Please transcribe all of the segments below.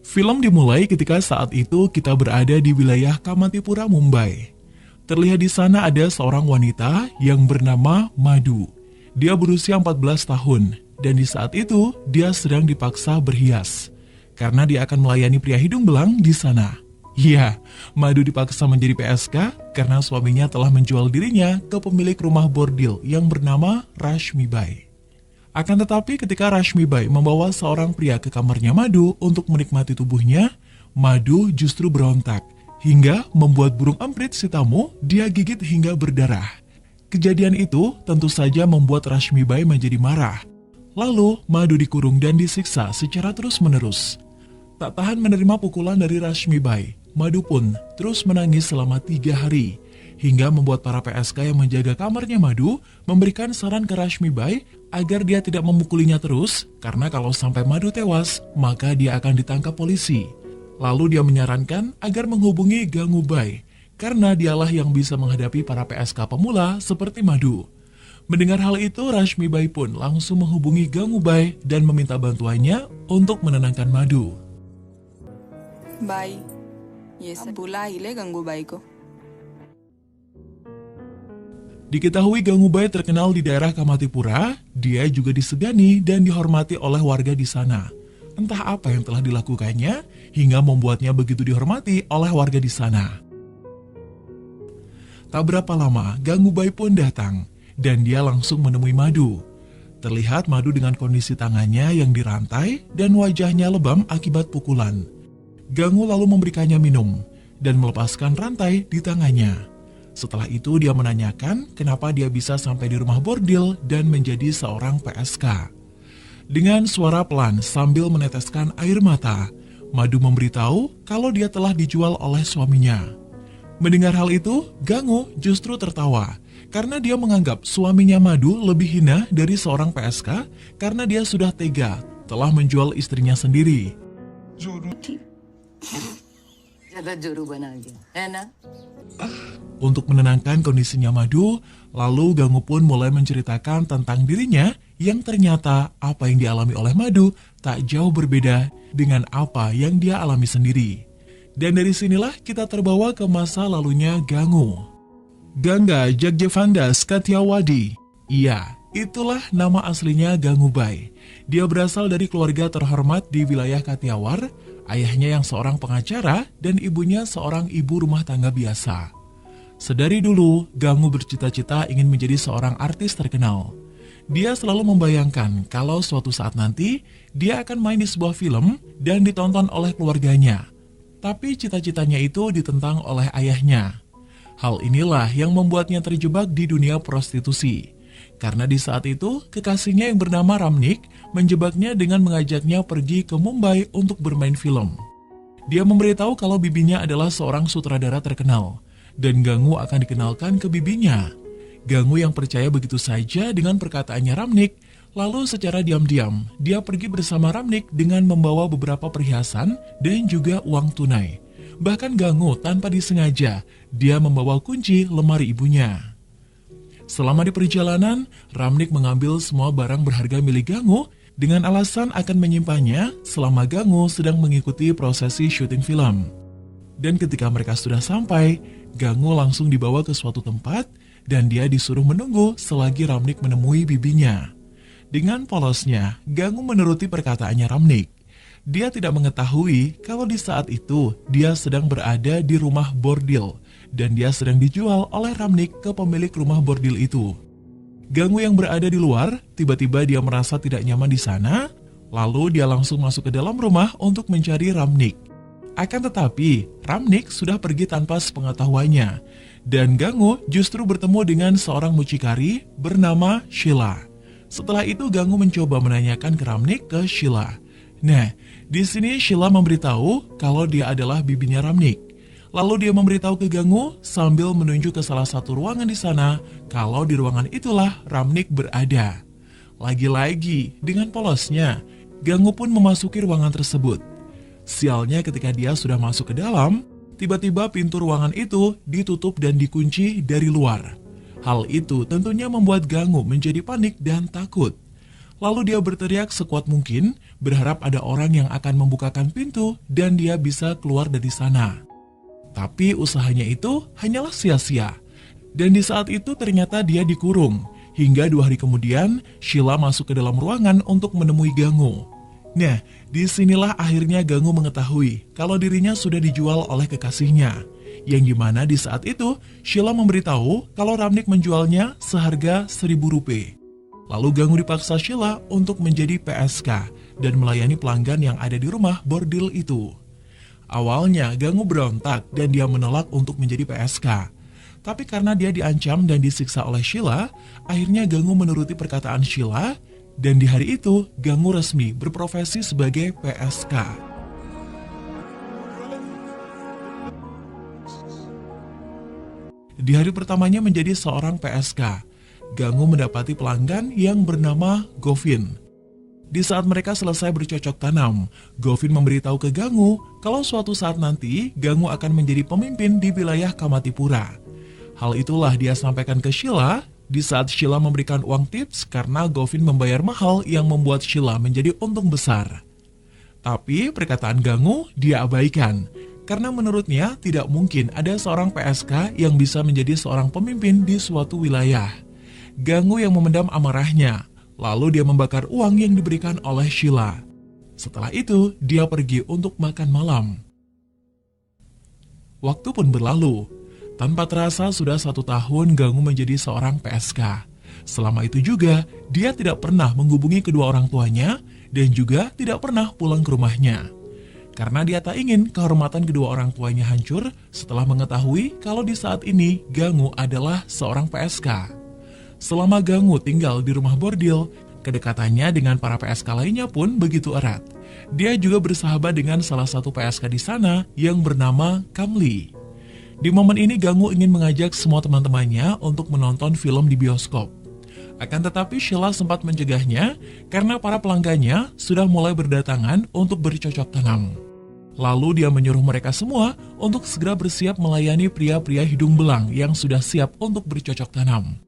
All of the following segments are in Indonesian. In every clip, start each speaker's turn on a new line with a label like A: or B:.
A: Film dimulai ketika saat itu kita berada di wilayah Kamatipura, Mumbai. Terlihat di sana ada seorang wanita yang bernama Madhu. Dia berusia 14 tahun, dan di saat itu dia sedang dipaksa berhias. Karena dia akan melayani pria hidung belang di sana. Iya, Madhu dipaksa menjadi PSK karena suaminya telah menjual dirinya ke pemilik rumah bordil yang bernama Rashmi Bai. Akan tetapi ketika Rashmi Bai membawa seorang pria ke kamarnya Madhu untuk menikmati tubuhnya, Madhu justru berontak, hingga membuat burung emprit si tamu dia gigit hingga berdarah. Kejadian itu tentu saja membuat Rashmi Bai menjadi marah. Lalu Madhu dikurung dan disiksa secara terus-menerus. Tak tahan menerima pukulan dari Rashmi Bai, Madhu pun terus menangis selama 3 hari. Hingga membuat para PSK yang menjaga kamarnya Madhu memberikan saran ke Rashmi Bai agar dia tidak memukulinya terus, karena kalau sampai Madhu tewas, maka dia akan ditangkap polisi. Lalu dia menyarankan agar menghubungi Gangubai, karena dialah yang bisa menghadapi para PSK pemula seperti Madhu. Mendengar hal itu, Rashmi Bai pun langsung menghubungi Gangubai dan meminta bantuannya untuk menenangkan Madhu.
B: Bye. ये सब बुला ही ले गंगूबाई को.
A: Diketahui Gangubai terkenal di daerah Kamatipura, dia juga disegani dan dihormati oleh warga di sana. Entah apa yang telah dilakukannya, hingga membuatnya begitu dihormati oleh warga di sana. Tak berapa lama, Gangubai pun datang, dan dia langsung menemui Madhu. Terlihat Madhu dengan kondisi tangannya yang dirantai dan wajahnya lebam akibat pukulan. Gangu lalu memberikannya minum, dan melepaskan rantai di tangannya. Setelah itu dia menanyakan kenapa dia bisa sampai di rumah bordil dan menjadi seorang PSK. Dengan suara pelan sambil meneteskan air mata, Madhu memberitahu kalau dia telah dijual oleh suaminya. Mendengar hal itu, Gangu justru tertawa karena dia menganggap suaminya Madhu lebih hina dari seorang PSK karena dia sudah tega telah menjual istrinya sendiri. Untuk menenangkan kondisinya Madhu, lalu Gangu pun mulai menceritakan tentang dirinya yang ternyata apa yang dialami oleh Madhu tak jauh berbeda dengan apa yang dia alami sendiri. Dan dari sinilah kita terbawa ke masa lalunya Gangu. Gangga Jagjavandas Kathiawadi. Iya, itulah nama aslinya Gangubai. Dia berasal dari keluarga terhormat di wilayah Kathiawar, ayahnya yang seorang pengacara dan ibunya seorang ibu rumah tangga biasa. Sedari dulu, Gangu bercita-cita ingin menjadi seorang artis terkenal. Dia selalu membayangkan kalau suatu saat nanti, dia akan main di sebuah film dan ditonton oleh keluarganya. Tapi cita-citanya itu ditentang oleh ayahnya. Hal inilah yang membuatnya terjebak di dunia prostitusi. Karena di saat itu, kekasihnya yang bernama Ramnik menjebaknya dengan mengajaknya pergi ke Mumbai untuk bermain film. Dia memberitahu kalau bibinya adalah seorang sutradara terkenal, dan Gangu akan dikenalkan ke bibinya. Gangu yang percaya begitu saja dengan perkataannya Ramnik, lalu secara diam-diam, dia pergi bersama Ramnik dengan membawa beberapa perhiasan dan juga uang tunai. Bahkan Gangu tanpa disengaja, dia membawa kunci lemari ibunya. Selama di perjalanan, Ramnik mengambil semua barang berharga milik Gangu dengan alasan akan menyimpannya selama Gangu sedang mengikuti prosesi syuting film. Dan ketika mereka sudah sampai, Gangu langsung dibawa ke suatu tempat dan dia disuruh menunggu selagi Ramnik menemui bibinya. Dengan polosnya, Gangu menuruti perkataannya Ramnik. Dia tidak mengetahui kalau di saat itu dia sedang berada di rumah bordil dan dia sedang dijual oleh Ramnik ke pemilik rumah bordil itu. Gangu yang berada di luar, tiba-tiba dia merasa tidak nyaman di sana, lalu dia langsung masuk ke dalam rumah untuk mencari Ramnik. Akan tetapi, Ramnik sudah pergi tanpa sepengetahuannya, dan Gangu justru bertemu dengan seorang mucikari bernama Sheila. Setelah itu Gangu mencoba menanyakan ke Ramnik ke Sheila. Nah, di sini Sheila memberitahu kalau dia adalah bibinya Ramnik. Lalu dia memberitahu ke Gangu sambil menunjuk ke salah satu ruangan di sana kalau di ruangan itulah Ramnik berada. Lagi-lagi, dengan polosnya, Gangu pun memasuki ruangan tersebut. Sialnya ketika dia sudah masuk ke dalam, tiba-tiba pintu ruangan itu ditutup dan dikunci dari luar. Hal itu tentunya membuat Gangu menjadi panik dan takut. Lalu dia berteriak sekuat mungkin, berharap ada orang yang akan membukakan pintu dan dia bisa keluar dari sana. Tapi usahanya itu hanyalah sia-sia. Dan di saat itu ternyata dia dikurung. Hingga 2 hari kemudian, Sheila masuk ke dalam ruangan untuk menemui Gangu. Nah, disinilah akhirnya Gangu mengetahui kalau dirinya sudah dijual oleh kekasihnya. Yang dimana di saat itu, Sheila memberitahu kalau Ramnik menjualnya seharga 1.000 rupiah. Lalu Gangu dipaksa Sheila untuk menjadi PSK dan melayani pelanggan yang ada di rumah bordil itu. Awalnya Gangu berontak dan dia menolak untuk menjadi PSK. Tapi karena dia diancam dan disiksa oleh Sheila, akhirnya Gangu menuruti perkataan Sheila dan di hari itu Gangu resmi berprofesi sebagai PSK. Di hari pertamanya menjadi seorang PSK, Gangu mendapati pelanggan yang bernama Govin. Di saat mereka selesai bercocok tanam, Govin memberitahu ke Gangu kalau suatu saat nanti Gangu akan menjadi pemimpin di wilayah Kamatipura. Hal itulah dia sampaikan ke Sheila di saat Sheila memberikan uang tips karena Govin membayar mahal yang membuat Sheila menjadi untung besar. Tapi perkataan Gangu dia abaikan, karena menurutnya tidak mungkin ada seorang PSK yang bisa menjadi seorang pemimpin di suatu wilayah. Gangu yang memendam amarahnya, lalu dia membakar uang yang diberikan oleh Sheila. Setelah itu, dia pergi untuk makan malam. Waktu pun berlalu. Tanpa terasa sudah 1 tahun Gangu menjadi seorang PSK. Selama itu juga, dia tidak pernah menghubungi kedua orang tuanya dan juga tidak pernah pulang ke rumahnya. Karena dia tak ingin kehormatan kedua orang tuanya hancur setelah mengetahui kalau di saat ini Gangu adalah seorang PSK. Selama Gangu tinggal di rumah bordil, kedekatannya dengan para PSK lainnya pun begitu erat. Dia juga bersahabat dengan salah satu PSK di sana yang bernama Kamli. Di momen ini Gangu ingin mengajak semua teman-temannya untuk menonton film di bioskop. Akan tetapi Sheila sempat mencegahnya karena para pelanggannya sudah mulai berdatangan untuk bercocok tanam. Lalu dia menyuruh mereka semua untuk segera bersiap melayani pria-pria hidung belang yang sudah siap untuk bercocok tanam.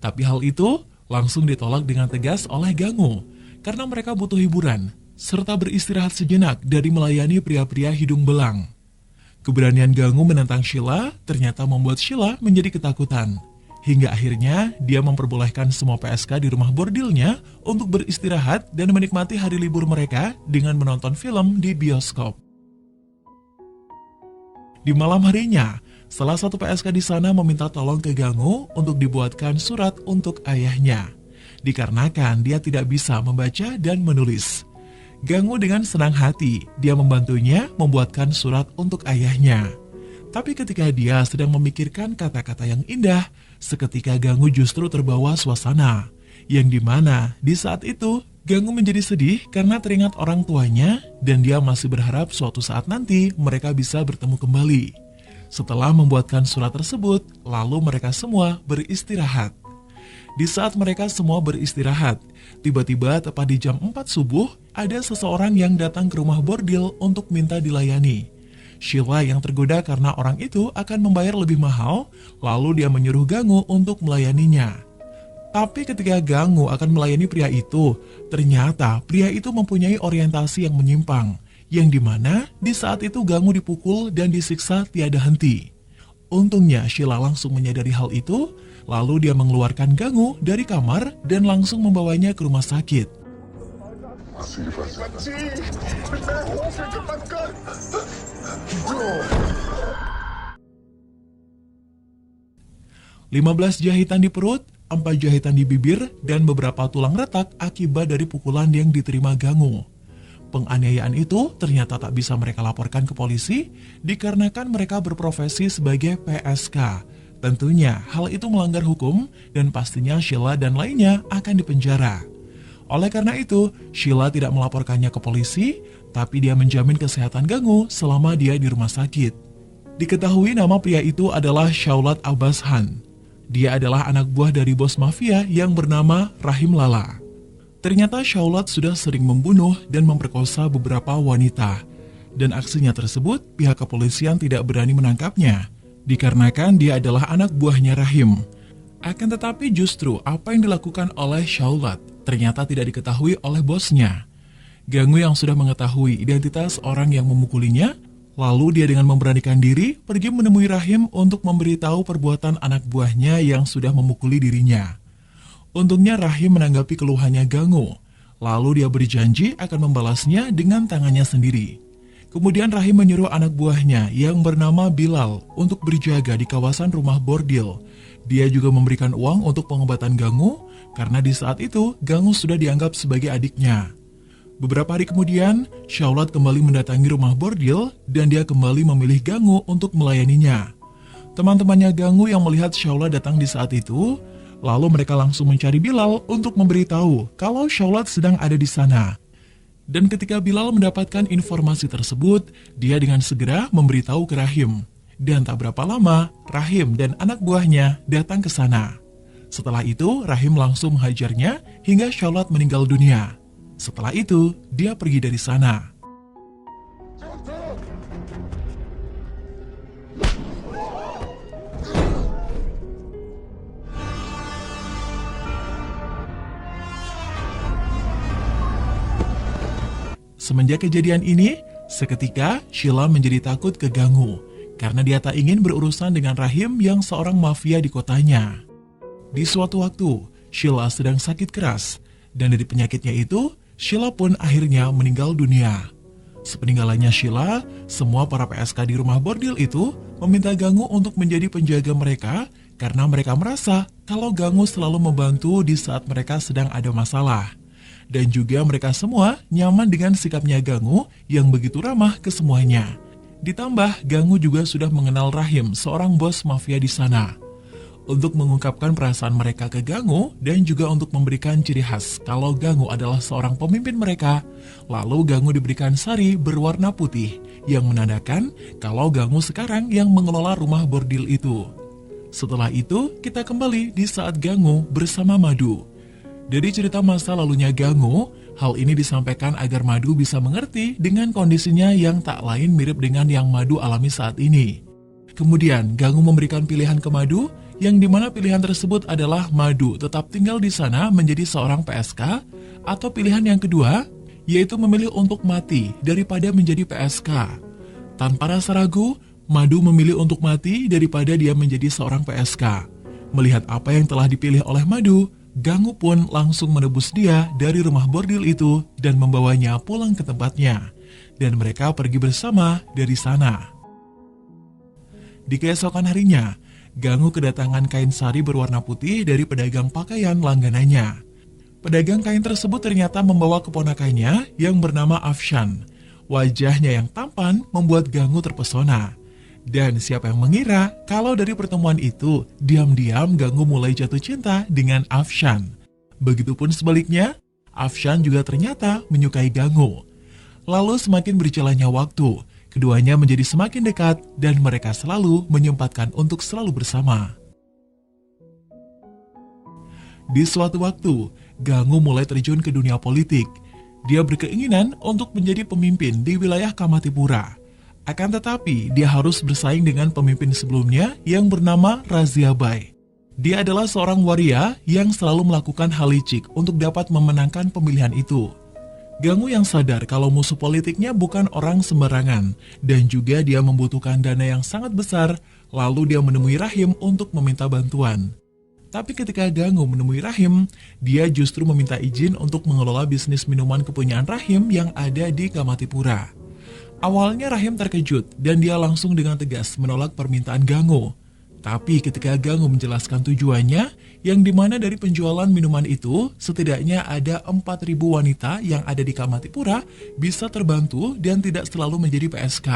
A: Tapi hal itu langsung ditolak dengan tegas oleh Gangu karena mereka butuh hiburan serta beristirahat sejenak dari melayani pria-pria hidung belang. Keberanian Gangu menentang Sheila ternyata membuat Sheila menjadi ketakutan. Hingga akhirnya dia memperbolehkan semua PSK di rumah bordilnya untuk beristirahat dan menikmati hari libur mereka dengan menonton film di bioskop. Di malam harinya, salah satu PSK di sana meminta tolong ke Gangu untuk dibuatkan surat untuk ayahnya. Dikarenakan dia tidak bisa membaca dan menulis. Gangu dengan senang hati, dia membantunya membuatkan surat untuk ayahnya. Tapi ketika dia sedang memikirkan kata-kata yang indah, seketika Gangu justru terbawa suasana. Yang dimana di saat itu, Gangu menjadi sedih karena teringat orang tuanya dan dia masih berharap suatu saat nanti mereka bisa bertemu kembali. Setelah membuatkan surat tersebut, lalu mereka semua beristirahat. Di saat mereka semua beristirahat, tiba-tiba tepat di jam 4 subuh, ada seseorang yang datang ke rumah bordil untuk minta dilayani. Sheila yang tergoda karena orang itu akan membayar lebih mahal, lalu dia menyuruh Gangu untuk melayaninya. Tapi ketika Gangu akan melayani pria itu, ternyata pria itu mempunyai orientasi yang menyimpang, yang dimana di saat itu Gangu dipukul dan disiksa tiada henti. Untungnya Sheila langsung menyadari hal itu, lalu dia mengeluarkan Gangu dari kamar dan langsung membawanya ke rumah sakit. 15 jahitan di perut, 4 jahitan di bibir, dan beberapa tulang retak akibat dari pukulan yang diterima Gangu. Penganiayaan itu ternyata tak bisa mereka laporkan ke polisi dikarenakan mereka berprofesi sebagai PSK. Tentunya hal itu melanggar hukum dan pastinya Sheila dan lainnya akan dipenjara. Oleh karena itu, Sheila tidak melaporkannya ke polisi, tapi dia menjamin kesehatan Gangu selama dia di rumah sakit. Diketahui nama pria itu adalah Shaulat Abbas Han. Dia adalah anak buah dari bos mafia yang bernama Rahim Lala. Ternyata Shaulat sudah sering membunuh dan memperkosa beberapa wanita. Dan aksinya tersebut, pihak kepolisian tidak berani menangkapnya, dikarenakan dia adalah anak buahnya Rahim. Akan tetapi justru apa yang dilakukan oleh Shaulat ternyata tidak diketahui oleh bosnya. Ganggu yang sudah mengetahui identitas orang yang memukulinya, lalu dia dengan memberanikan diri pergi menemui Rahim untuk memberitahu perbuatan anak buahnya yang sudah memukuli dirinya. Untungnya Rahim menanggapi keluhannya Ganggu, lalu dia berjanji akan membalasnya dengan tangannya sendiri. Kemudian Rahim menyuruh anak buahnya yang bernama Bilal untuk berjaga di kawasan rumah bordil. Dia juga memberikan uang untuk pengobatan Ganggu, karena di saat itu Ganggu sudah dianggap sebagai adiknya. Beberapa hari kemudian, Shaulat kembali mendatangi rumah bordil dan dia kembali memilih Ganggu untuk melayaninya. Teman-temannya Ganggu yang melihat Shaulat datang di saat itu, lalu mereka langsung mencari Bilal untuk memberitahu kalau Shaulat sedang ada di sana. Dan ketika Bilal mendapatkan informasi tersebut, dia dengan segera memberitahu ke Rahim. Dan tak berapa lama, Rahim dan anak buahnya datang ke sana. Setelah itu, Rahim langsung menghajarnya hingga Shaulat meninggal dunia. Setelah itu, dia pergi dari sana. Semenjak kejadian ini, seketika Sheila menjadi takut ke Ganggu, karena dia tak ingin berurusan dengan Rahim yang seorang mafia di kotanya. Di suatu waktu, Sheila sedang sakit keras, dan dari penyakitnya itu, Sheila pun akhirnya meninggal dunia. Sepeninggalannya Sheila, semua para PSK di rumah bordil itu meminta Ganggu untuk menjadi penjaga mereka, karena mereka merasa kalau Ganggu selalu membantu di saat mereka sedang ada masalah. Dan juga mereka semua nyaman dengan sikapnya Ganggu yang begitu ramah ke semuanya. Ditambah, Ganggu juga sudah mengenal Rahim, seorang bos mafia di sana. Untuk mengungkapkan perasaan mereka ke Ganggu dan juga untuk memberikan ciri khas kalau Ganggu adalah seorang pemimpin mereka, lalu Ganggu diberikan sari berwarna putih yang menandakan kalau Ganggu sekarang yang mengelola rumah bordil itu. Setelah itu, kita kembali di saat Ganggu bersama Madu. Dari cerita masa lalunya Ganggu, hal ini disampaikan agar Madu bisa mengerti dengan kondisinya yang tak lain mirip dengan yang Madu alami saat ini. Kemudian, Ganggu memberikan pilihan ke Madu, yang dimana pilihan tersebut adalah Madu tetap tinggal di sana menjadi seorang PSK, atau pilihan yang kedua, yaitu memilih untuk mati daripada menjadi PSK. Tanpa rasa ragu, Madu memilih untuk mati daripada dia menjadi seorang PSK. Melihat apa yang telah dipilih oleh Madu, Ganggu pun langsung menebus dia dari rumah bordil itu dan membawanya pulang ke tempatnya. Dan mereka pergi bersama dari sana. Di keesokan harinya, Ganggu kedatangan kain sari berwarna putih dari pedagang pakaian langganannya. Pedagang kain tersebut ternyata membawa keponakannya yang bernama Afshan. Wajahnya yang tampan membuat Ganggu terpesona. Dan siapa yang mengira kalau dari pertemuan itu, diam-diam Ganggu mulai jatuh cinta dengan Afshan. Begitupun sebaliknya, Afshan juga ternyata menyukai Ganggu. Lalu semakin berjalannya waktu, keduanya menjadi semakin dekat dan mereka selalu menyempatkan untuk selalu bersama. Di suatu waktu, Ganggu mulai terjun ke dunia politik. Dia berkeinginan untuk menjadi pemimpin di wilayah Kamatipura. Akan tetapi, dia harus bersaing dengan pemimpin sebelumnya yang bernama Razia Bai. Dia adalah seorang waria yang selalu melakukan hal licik untuk dapat memenangkan pemilihan itu. Ganggu yang sadar kalau musuh politiknya bukan orang sembarangan, dan juga dia membutuhkan dana yang sangat besar, lalu dia menemui Rahim untuk meminta bantuan. Tapi ketika Ganggu menemui Rahim, dia justru meminta izin untuk mengelola bisnis minuman kepunyaan Rahim yang ada di Kamatipura. Awalnya Rahim terkejut dan dia langsung dengan tegas menolak permintaan Ganggu. Tapi ketika Ganggu menjelaskan tujuannya, yang dimana dari penjualan minuman itu, setidaknya ada 4.000 wanita yang ada di Kamatipura bisa terbantu dan tidak selalu menjadi PSK.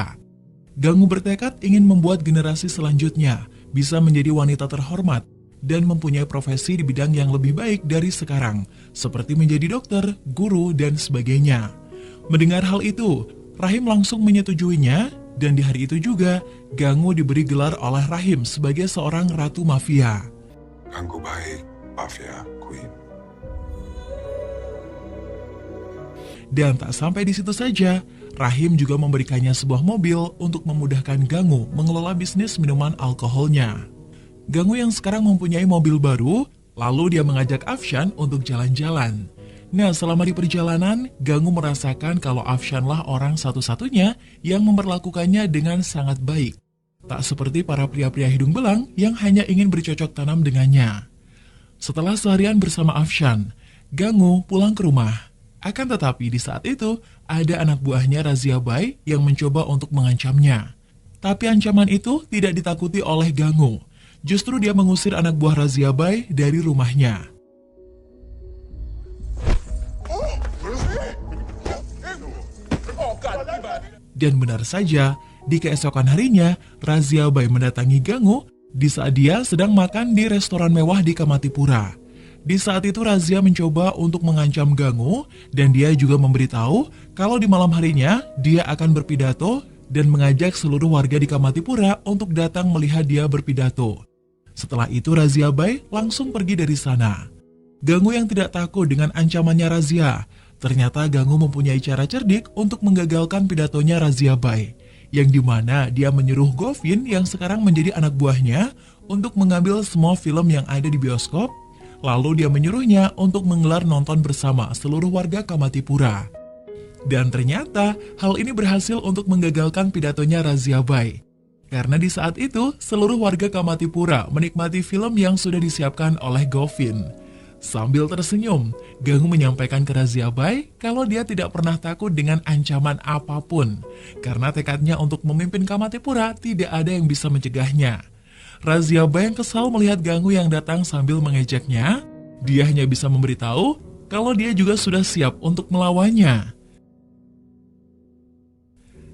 A: Ganggu bertekad ingin membuat generasi selanjutnya bisa menjadi wanita terhormat dan mempunyai profesi di bidang yang lebih baik dari sekarang, seperti menjadi dokter, guru, dan sebagainya. Mendengar hal itu, Rahim langsung menyetujuinya, dan di hari itu juga, Ganggu diberi gelar oleh Rahim sebagai seorang ratu mafia.
C: Ganggu baik, mafia queen.
A: Dan tak sampai di situ saja, Rahim juga memberikannya sebuah mobil untuk memudahkan Ganggu mengelola bisnis minuman alkoholnya. Ganggu yang sekarang mempunyai mobil baru, lalu dia mengajak Afshan untuk jalan-jalan. Nah, selama di perjalanan, Gangu merasakan kalau Afshanlah orang satu-satunya yang memperlakukannya dengan sangat baik. Tak seperti para pria-pria hidung belang yang hanya ingin bercocok tanam dengannya. Setelah seharian bersama Afshan, Gangu pulang ke rumah. Akan tetapi di saat itu, ada anak buahnya Razia Bai yang mencoba untuk mengancamnya. Tapi ancaman itu tidak ditakuti oleh Gangu. Justru dia mengusir anak buah Razia Bai dari rumahnya. Dan benar saja, di keesokan harinya, Razia Bai mendatangi Gangu di saat dia sedang makan di restoran mewah di Kamatipura. Di saat itu Razia mencoba untuk mengancam Gangu dan dia juga memberitahu kalau di malam harinya dia akan berpidato dan mengajak seluruh warga di Kamatipura untuk datang melihat dia berpidato. Setelah itu Razia Bai langsung pergi dari sana. Gangu yang tidak takut dengan ancamannya Razia, ternyata Gangu mempunyai cara cerdik untuk menggagalkan pidatonya Razia Bai, yang dimana dia menyuruh Govin yang sekarang menjadi anak buahnya untuk mengambil semua film yang ada di bioskop, lalu dia menyuruhnya untuk menggelar nonton bersama seluruh warga Kamatipura. Dan ternyata hal ini berhasil untuk menggagalkan pidatonya Razia Bai. Karena di saat itu seluruh warga Kamatipura menikmati film yang sudah disiapkan oleh Govin. Sambil tersenyum, Gangu menyampaikan ke Razia Bai kalau dia tidak pernah takut dengan ancaman apapun. Karena tekadnya untuk memimpin Kamatipura tidak ada yang bisa mencegahnya. Razia Bai yang kesal melihat Gangu yang datang sambil mengejeknya. Dia hanya bisa memberitahu kalau dia juga sudah siap untuk melawannya.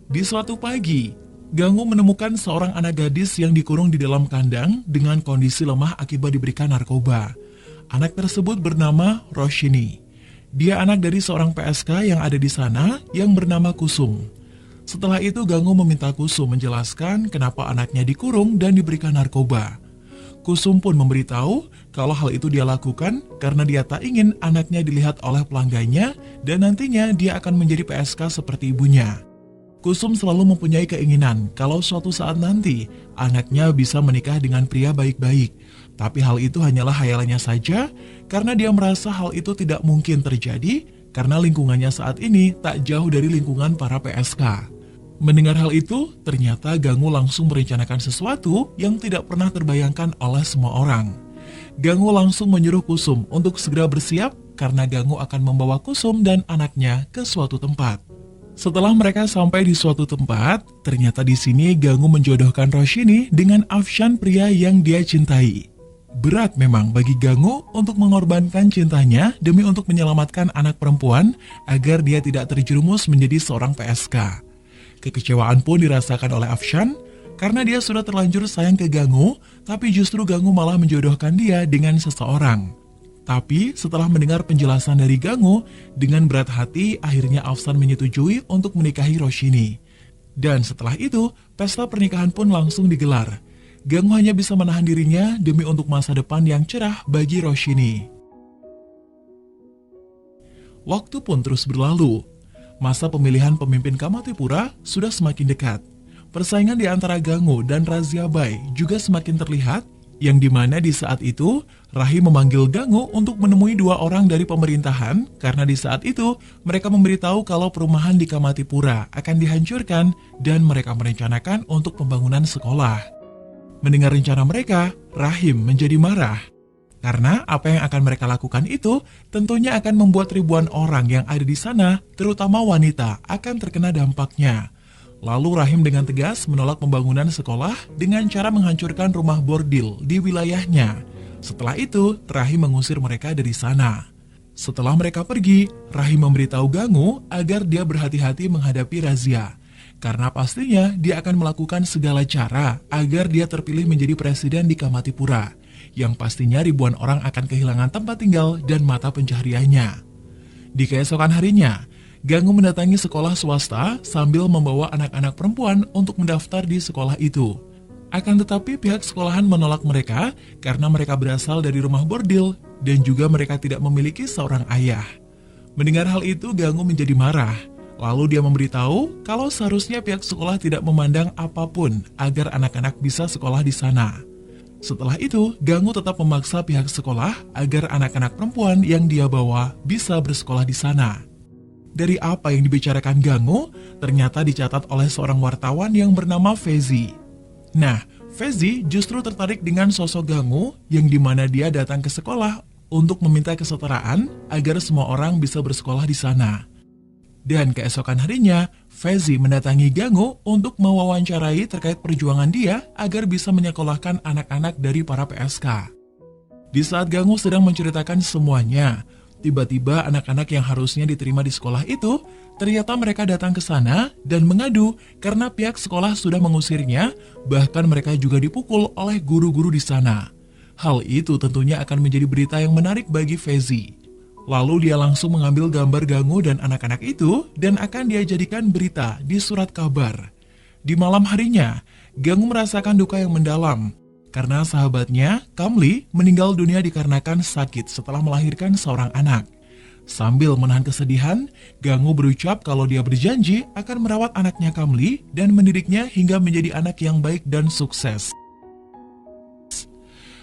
A: Di suatu pagi, Gangu menemukan seorang anak gadis yang dikurung di dalam kandang dengan kondisi lemah akibat diberikan narkoba. Anak tersebut bernama Roshini. Dia anak dari seorang PSK yang ada di sana yang bernama Kusum. Setelah itu Gangu meminta Kusum menjelaskan kenapa anaknya dikurung dan diberikan narkoba. Kusum pun memberitahu kalau hal itu dia lakukan karena dia tak ingin anaknya dilihat oleh pelanggannya dan nantinya dia akan menjadi PSK seperti ibunya. Kusum selalu mempunyai keinginan kalau suatu saat nanti anaknya bisa menikah dengan pria baik-baik. Tapi hal itu hanyalah hayalannya saja karena dia merasa hal itu tidak mungkin terjadi karena lingkungannya saat ini tak jauh dari lingkungan para PSK. Mendengar hal itu, ternyata Gangu langsung merencanakan sesuatu yang tidak pernah terbayangkan oleh semua orang. Gangu langsung menyuruh Kusum untuk segera bersiap karena Gangu akan membawa Kusum dan anaknya ke suatu tempat. Setelah mereka sampai di suatu tempat, ternyata di sini Gangu menjodohkan Roshini dengan Afshan, pria yang dia cintai. Berat memang bagi Gangu untuk mengorbankan cintanya demi untuk menyelamatkan anak perempuan agar dia tidak terjerumus menjadi seorang PSK. Kekecewaan pun dirasakan oleh Afshan karena dia sudah terlanjur sayang ke Gangu, tapi justru Gangu malah menjodohkan dia dengan seseorang. Tapi setelah mendengar penjelasan dari Gangu, dengan berat hati akhirnya Afshan menyetujui untuk menikahi Roshini. Dan setelah itu, pesta pernikahan pun langsung digelar. Gangu hanya bisa menahan dirinya demi untuk masa depan yang cerah bagi Roshini. Waktu pun terus berlalu. Masa pemilihan pemimpin Kamatipura sudah semakin dekat. Persaingan di antara Gangu dan Razia Bai juga semakin terlihat, yang dimana di saat itu Rahim memanggil Gangu untuk menemui dua orang dari pemerintahan karena di saat itu mereka memberitahu kalau perumahan di Kamatipura akan dihancurkan dan mereka merencanakan untuk pembangunan sekolah. Mendengar rencana mereka, Rahim menjadi marah. Karena apa yang akan mereka lakukan itu tentunya akan membuat ribuan orang yang ada di sana, terutama wanita, akan terkena dampaknya. Lalu Rahim dengan tegas menolak pembangunan sekolah dengan cara menghancurkan rumah bordil di wilayahnya. Setelah itu, Rahim mengusir mereka dari sana. Setelah mereka pergi, Rahim memberitahu Gangu agar dia berhati-hati menghadapi Razia. Karena pastinya dia akan melakukan segala cara agar dia terpilih menjadi presiden di Kamatipura, yang pastinya ribuan orang akan kehilangan tempat tinggal dan mata pencahariannya. Di keesokan harinya, Gangu mendatangi sekolah swasta sambil membawa anak-anak perempuan untuk mendaftar di sekolah itu. Akan tetapi pihak sekolahan menolak mereka karena mereka berasal dari rumah bordil dan juga mereka tidak memiliki seorang ayah. Mendengar hal itu, Gangu menjadi marah. Lalu dia memberitahu kalau seharusnya pihak sekolah tidak memandang apapun agar anak-anak bisa sekolah di sana. Setelah itu, Gangu tetap memaksa pihak sekolah agar anak-anak perempuan yang dia bawa bisa bersekolah di sana. Dari apa yang dibicarakan Gangu, ternyata dicatat oleh seorang wartawan yang bernama Fezi. Nah, Fezi justru tertarik dengan sosok Gangu yang dimana dia datang ke sekolah untuk meminta kesetaraan agar semua orang bisa bersekolah di sana. Dan keesokan harinya, Fezi mendatangi Gangu untuk mewawancarai terkait perjuangan dia agar bisa menyekolahkan anak-anak dari para PSK. Di saat Gangu sedang menceritakan semuanya, tiba-tiba anak-anak yang harusnya diterima di sekolah itu, ternyata mereka datang ke sana dan mengadu karena pihak sekolah sudah mengusirnya, bahkan mereka juga dipukul oleh guru-guru di sana. Hal itu tentunya akan menjadi berita yang menarik bagi Fezi. Lalu dia langsung mengambil gambar Gangu dan anak-anak itu dan akan dia jadikan berita di surat kabar. Di malam harinya, Gangu merasakan duka yang mendalam karena sahabatnya, Kamli, meninggal dunia dikarenakan sakit setelah melahirkan seorang anak. Sambil menahan kesedihan, Gangu berucap kalau dia berjanji akan merawat anaknya Kamli dan mendidiknya hingga menjadi anak yang baik dan sukses.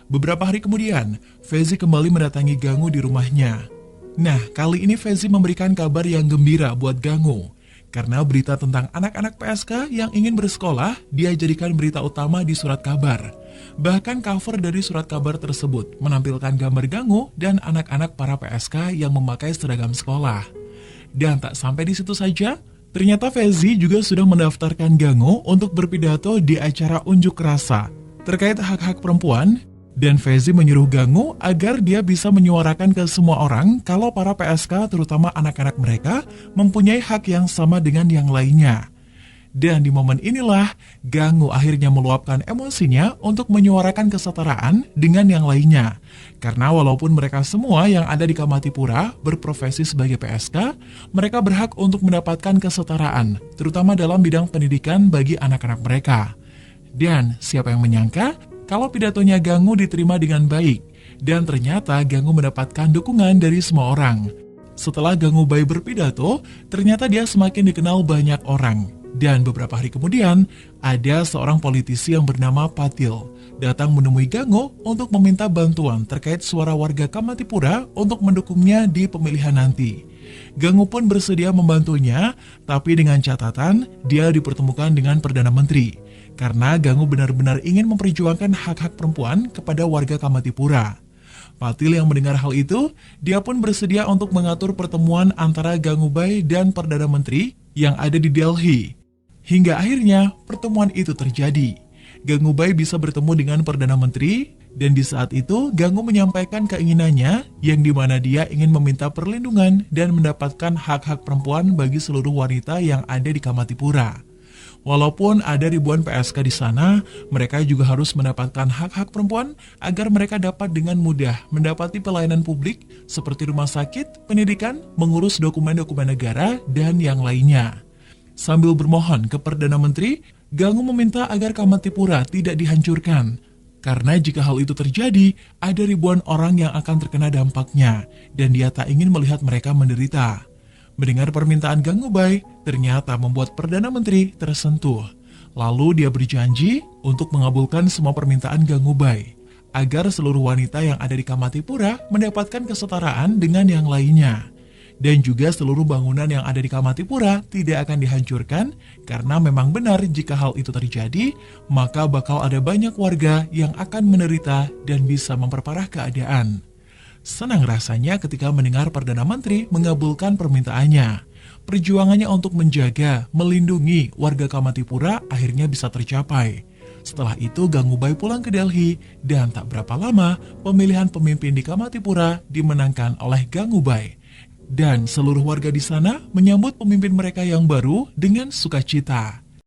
A: Beberapa hari kemudian, Fezi kembali mendatangi Gangu di rumahnya. Nah, kali ini Fezi memberikan kabar yang gembira buat Gangu. Karena berita tentang anak-anak PSK yang ingin bersekolah, dia jadikan berita utama di surat kabar. Bahkan cover dari surat kabar tersebut menampilkan gambar Gangu dan anak-anak para PSK yang memakai seragam sekolah. Dan tak sampai di situ saja, ternyata Fezi juga sudah mendaftarkan Gangu untuk berpidato di acara unjuk rasa terkait hak-hak perempuan. Dan Fezi menyuruh Gangu agar dia bisa menyuarakan ke semua orang kalau para PSK, terutama anak-anak mereka, mempunyai hak yang sama dengan yang lainnya. Dan di momen inilah, Gangu akhirnya meluapkan emosinya untuk menyuarakan kesetaraan dengan yang lainnya. Karena walaupun mereka semua yang ada di Kamatipura berprofesi sebagai PSK, mereka berhak untuk mendapatkan kesetaraan, terutama dalam bidang pendidikan bagi anak-anak mereka. Dan siapa yang menyangka kalau pidatonya Gangu diterima dengan baik, dan ternyata Gangu mendapatkan dukungan dari semua orang. Setelah Gangu Bai berpidato, ternyata dia semakin dikenal banyak orang. Dan beberapa hari kemudian, ada seorang politisi yang bernama Patil datang menemui Gangu untuk meminta bantuan terkait suara warga Kamatipura untuk mendukungnya di pemilihan nanti. Gangu pun bersedia membantunya, tapi dengan catatan dia dipertemukan dengan Perdana Menteri. Karena Gangu benar-benar ingin memperjuangkan hak-hak perempuan kepada warga Kamatipura. Patil yang mendengar hal itu, dia pun bersedia untuk mengatur pertemuan antara Gangu Bai dan Perdana Menteri yang ada di Delhi. Hingga akhirnya pertemuan itu terjadi. Gangu Bai bisa bertemu dengan Perdana Menteri, dan di saat itu Gangu menyampaikan keinginannya yang dimana dia ingin meminta perlindungan dan mendapatkan hak-hak perempuan bagi seluruh wanita yang ada di Kamatipura. Walaupun ada ribuan PSK di sana, mereka juga harus mendapatkan hak-hak perempuan agar mereka dapat dengan mudah mendapati pelayanan publik seperti rumah sakit, pendidikan, mengurus dokumen-dokumen negara, dan yang lainnya. Sambil bermohon ke Perdana Menteri, Gangu meminta agar Kamatipura tidak dihancurkan. Karena jika hal itu terjadi, ada ribuan orang yang akan terkena dampaknya, dan dia tak ingin melihat mereka menderita. Mendengar permintaan Gangu Bai, ternyata membuat Perdana Menteri tersentuh. Lalu dia berjanji untuk mengabulkan semua permintaan Gangu Bai, agar seluruh wanita yang ada di Kamatipura mendapatkan kesetaraan dengan yang lainnya. Dan juga seluruh bangunan yang ada di Kamatipura tidak akan dihancurkan, karena memang benar jika hal itu terjadi, maka bakal ada banyak warga yang akan menderita dan bisa memperparah keadaan. Senang rasanya ketika mendengar Perdana Menteri mengabulkan permintaannya. Perjuangannya untuk menjaga, melindungi warga Kamatipura akhirnya bisa tercapai. Setelah itu Gangu Bai pulang ke Delhi, dan tak berapa lama pemilihan pemimpin di Kamatipura dimenangkan oleh Gangu Bai. Dan seluruh warga di sana menyambut pemimpin mereka yang baru dengan sukacita.